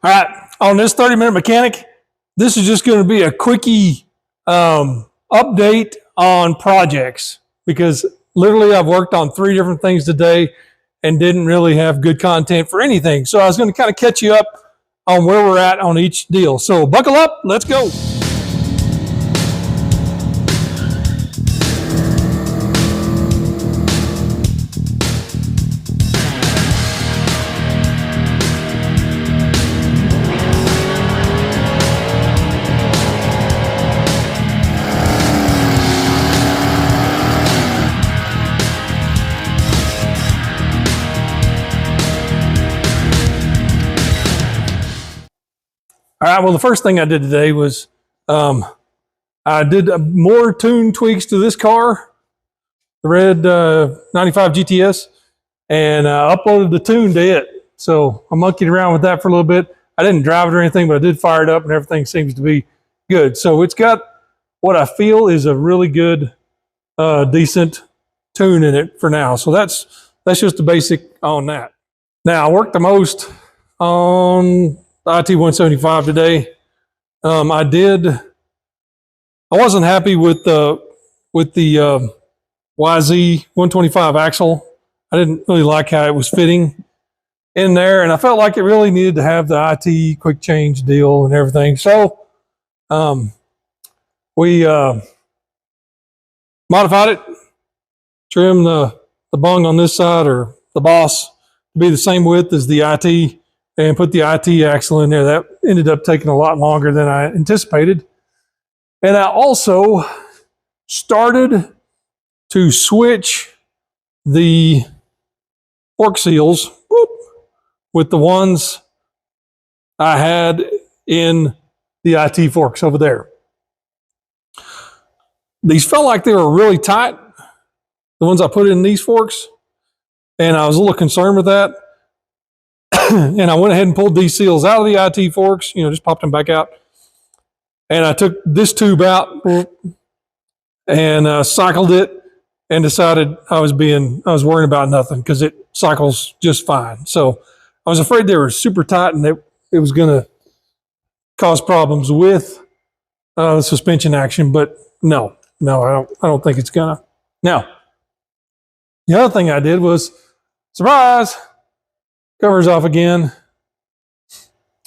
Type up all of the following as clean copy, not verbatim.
All right, on this 30-minute mechanic, this is just going to be a quickie update on projects, because literally I've worked on 3 different things today and didn't really have good content for anything. So I was going to kind of catch you up on where we're at on each deal. So buckle up, let's go. All right, well, the first thing I did today was I did more tune tweaks to this car, the red 95 GTS, and uploaded the tune to it. So I monkeyed around with that for a little bit. I didn't drive it or anything, but I did fire it up, and everything seems to be good. So it's got what I feel is a really good, decent tune in it for now. So that's just the basic on that. Now, I worked the most on IT175 today. I wasn't happy with the YZ125 axle. I didn't really like how it was fitting in there, and I felt like it really needed to have the IT quick change deal and everything. So we modified it, trimmed the bung on this side, or the boss, to be the same width as the IT, and put the IT axle in there. That ended up taking a lot longer than I anticipated. And I also started to switch the fork seals with the ones I had in the IT forks over there. These felt like they were really tight, the ones I put in these forks, and I was a little concerned with that. And I went ahead and pulled these seals out of the IT forks, just popped them back out. And I took this tube out and cycled it, and decided I was worrying about nothing, because it cycles just fine. So I was afraid they were super tight and it was going to cause problems with the suspension action, but no, I don't think it's gonna. Now, the other thing I did was, surprise, covers off again.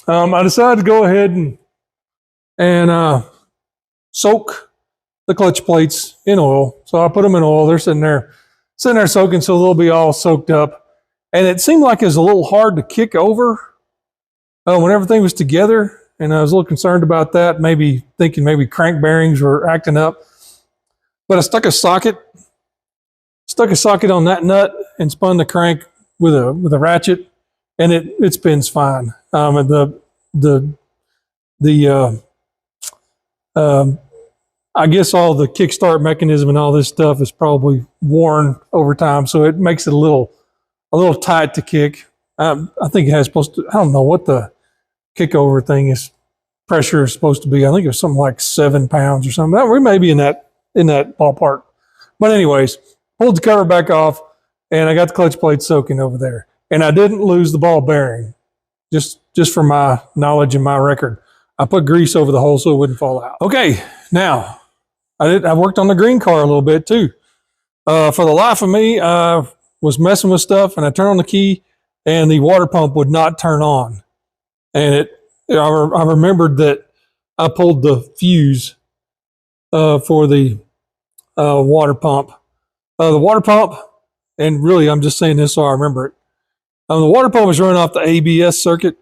I decided to go ahead and soak the clutch plates in oil. So I put them in oil. They're sitting there soaking, so they'll be all soaked up. And it seemed like it was a little hard to kick over when everything was together. And I was a little concerned about that, thinking maybe crank bearings were acting up. But I stuck a socket on that nut and spun the crank with a ratchet, and it spins fine. I guess all the kickstart mechanism and all this stuff is probably worn over time, so it makes it a little tight to kick. I think it has supposed to. I don't know what the kickover thing pressure is supposed to be. I think it was something like 7 pounds or something. We may be in that ballpark. But anyways, pulled the cover back off, and I got the clutch plate soaking over there. And I didn't lose the ball bearing, just for my knowledge and my record. I put grease over the hole so it wouldn't fall out. Okay, now I worked on the green car a little bit too. For the life of me, I was messing with stuff, and I turned on the key, and the water pump would not turn on. And I remembered that I pulled the fuse for the water pump. The water pump, and really I'm just saying this so I remember it. The water pump was running off the ABS circuit.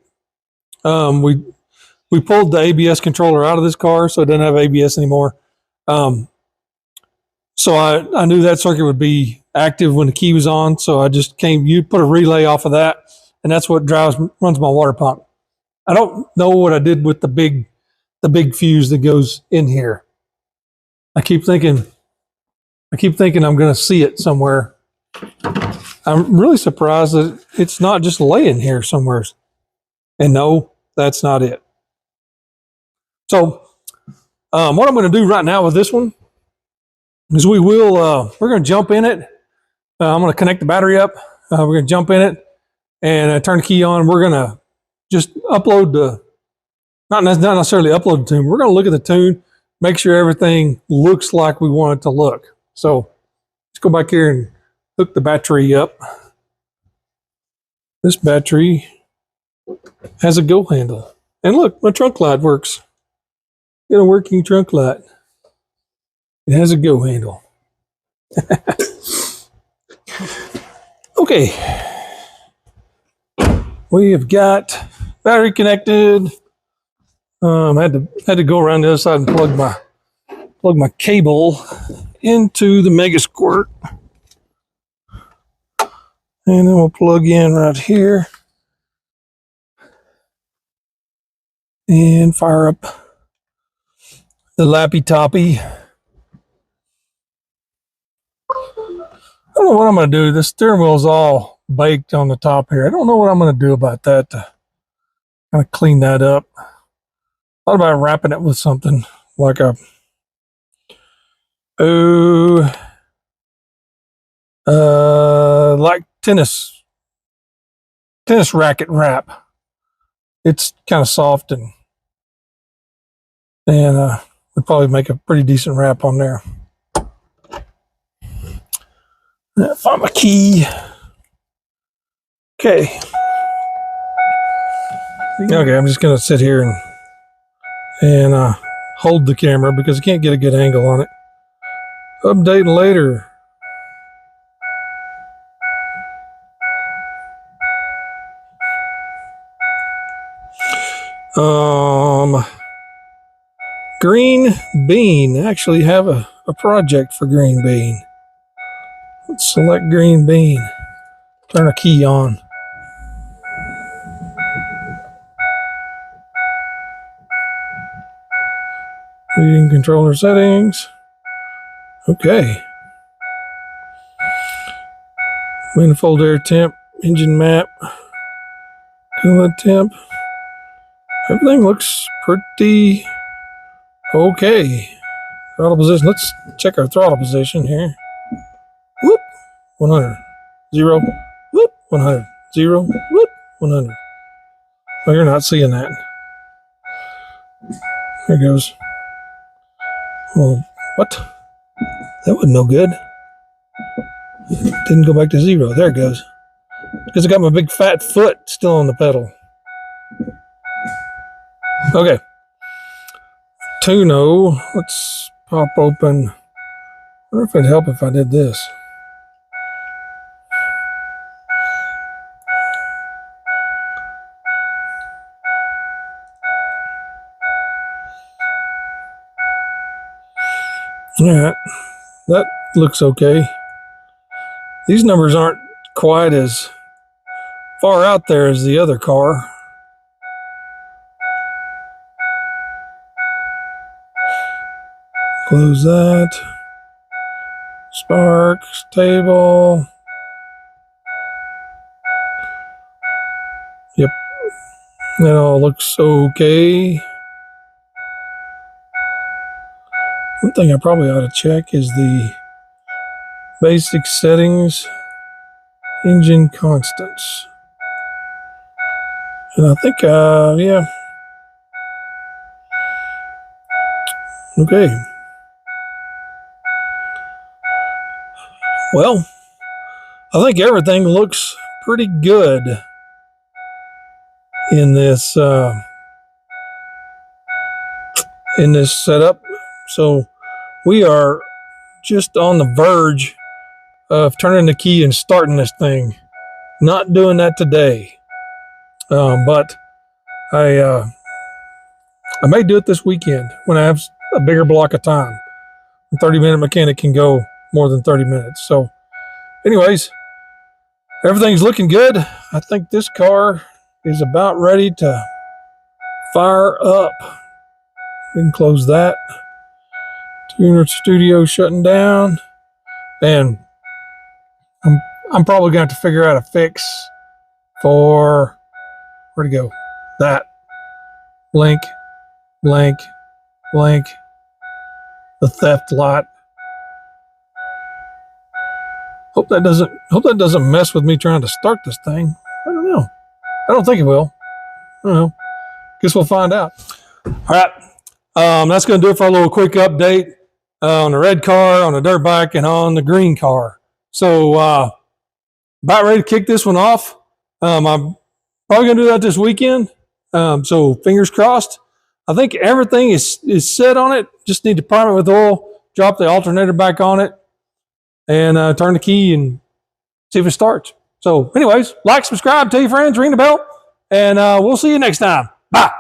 We pulled the ABS controller out of this car, so it doesn't have ABS anymore. So I knew that circuit would be active when the key was on, so I just you put a relay off of that, and that's what runs my water pump. I don't know what I did with the big fuse that goes in here. I keep thinking I'm going to see it somewhere. I'm really surprised that it's not just laying here somewhere. And no, that's not it. So what I'm going to do right now with this one is we're going to jump in it. I'm going to connect the battery up. We're going to jump in it and turn the key on. We're going to just upload the, not necessarily upload the tune. We're going to look at the tune, make sure everything looks like we want it to look. So let's go back here and hook the battery up. This battery has a go handle. And look, my trunk light works. Got a working trunk light. It has a go handle. Okay. We have got battery connected. Had to go around the other side and plug my cable into the Mega Squirt. And then we'll plug in right here and fire up the Lappy Toppy. I don't know what I'm going to do. The steering wheel's all baked on the top here. I don't know what I'm going to do about that to kind of clean that up. Thought about wrapping it with something like a like tennis racket wrap. It's kind of soft and would probably make a pretty decent wrap on there. Find my key. Okay. Okay, I'm just gonna sit here and hold the camera because I can't get a good angle on it. Updating later. Green Bean. I actually have a project for Green Bean. Let's select Green Bean. Turn a key on. Reading controller settings. Okay. Manifold air temp, engine map, coolant temp. Everything looks pretty okay. Throttle position. Let's check our throttle position here. Whoop, 100. 0. Whoop, 100. 0. Whoop, 100. Oh, you're not seeing that. There it goes. Oh, what? That wasn't no good. Didn't go back to 0. There it goes. Because I got my big fat foot still on the pedal. Okay. Tuno. Let's pop open. I wonder if it'd help if I did this. Alright. That looks okay. These numbers aren't quite as far out there as the other car. Close that. Sparks, table. Yep. That all looks okay. One thing I probably ought to check is the basic settings, engine constants. And I think, yeah. Okay. Well, I think everything looks pretty good in this setup. So we are just on the verge of turning the key and starting this thing. Not doing that today, but I may do it this weekend when I have a bigger block of time. A 30-minute mechanic can go more than 30 minutes. So anyways, everything's looking good. I think this car is about ready to fire up. We can close that. Tuner Studio shutting down. And I'm probably going to have to figure out a fix for, where'd it go? That. Blink, blank, blank. The theft light. Hope that doesn't mess with me trying to start this thing. I don't know. I don't think it will. Well, guess we'll find out. All right. That's going to do it for a little quick update on the red car, on the dirt bike, and on the green car. So about ready to kick this one off. I'm probably going to do that this weekend. So fingers crossed. I think everything is set on it. Just need to prime it with oil, drop the alternator back on it, and turn the key and see if it starts. So anyways, like, subscribe, tell your friends, ring the bell, and we'll see you next time. Bye.